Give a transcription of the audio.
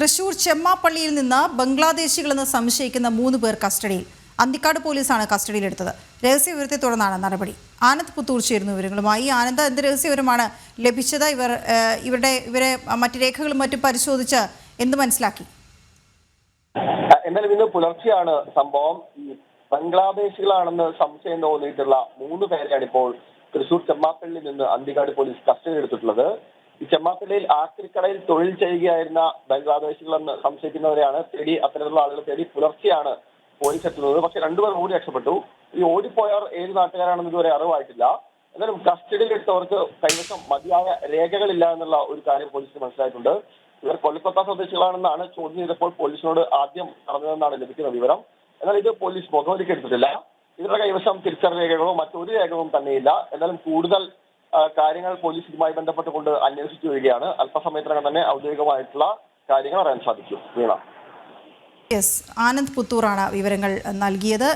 തൃശൂർ ചെമ്മാപ്പള്ളിയിൽ നിന്ന് ബംഗ്ലാദേശികളെന്ന് സംശയിക്കുന്ന 3 പേർ കസ്റ്റഡിയിൽ. അന്തിക്കാട് പോലീസാണ് കസ്റ്റഡിയിലെടുത്തത്. രഹസ്യവിവരത്തെ തുടർന്നാണ് നടപടി. ആനന്ദ് പുത്തൂർ ചേരുന്നു വിവരങ്ങളുമായി. ആനന്ദ്, എന്ത് രഹസ്യവിവരമാണ് ലഭിച്ചത്? ഇവരെ മറ്റു രേഖകളും മറ്റും പരിശോധിച്ച് എന്ത് മനസ്സിലാക്കി? എന്നാലും ഇന്ന് പുലർച്ചെയാണ് സംഭവം. ബംഗ്ലാദേശികളാണെന്ന് സംശയം തോന്നിയിട്ടുള്ള 3 പേരെയാണ് ഇപ്പോൾ തൃശൂർ ചെമ്മാപ്പള്ളിയിൽ നിന്ന് അന്തിക്കാട് പോലീസ് കസ്റ്റഡി എടുത്തിട്ടുള്ളത്. ഈ ചെമ്മാപ്പള്ളിയിൽ ആക്രിക്കടയിൽ തൊഴിൽ ചെയ്യുകയായിരുന്ന ബംഗ്ലാദേശികളെന്ന് സംശയിക്കുന്നവരെയാണ് അത്തരത്തിലുള്ള ആളുകൾ തേടി പുലർച്ചെയാണ് പോലീസ് എത്തുന്നത്. പക്ഷെ 2 പേർ ഓടി രക്ഷപ്പെട്ടു. ഈ ഓടിപ്പോയവർ ഏത് നാട്ടുകാരാണെന്ന് ഇതുവരെ അറിവായിട്ടില്ല. എന്നാലും കസ്റ്റഡിയിൽ എടുത്തവർക്ക് കൈവശം മതിയായ രേഖകളില്ല എന്നുള്ള ഒരു കാര്യം പോലീസിന് മനസ്സിലായിട്ടുണ്ട്. ഇവർ കൊൽക്കത്ത സ്വദേശികളാണെന്നാണ് ചോദ്യം ചെയ്തപ്പോൾ പോലീസിനോട് ആദ്യം പറഞ്ഞതെന്നാണ് ലഭിക്കുന്ന വിവരം. എന്നാൽ ഇത് പോലീസ് മുഖവിലേക്ക് എടുത്തിട്ടില്ല. ഇവരുടെ കൈവശം തിരിച്ചറിയൽ രേഖകളോ മറ്റൊരു രേഖകളും തന്നെയില്ല. എന്നാലും കൂടുതൽ കാര്യങ്ങൾ പോലീസ് ഇതുമായി ബന്ധപ്പെട്ടുകൊണ്ട് അന്വേഷിച്ചു വരികയാണ്. അല്പസമയത്തിനകം തന്നെ ഔദ്യോഗികമായിട്ടുള്ള കാര്യങ്ങൾ അറിയാൻ സാധിക്കും. വീണ. ആനന്ദ് പുത്തൂറാണ് വിവരങ്ങൾ നൽകിയത്.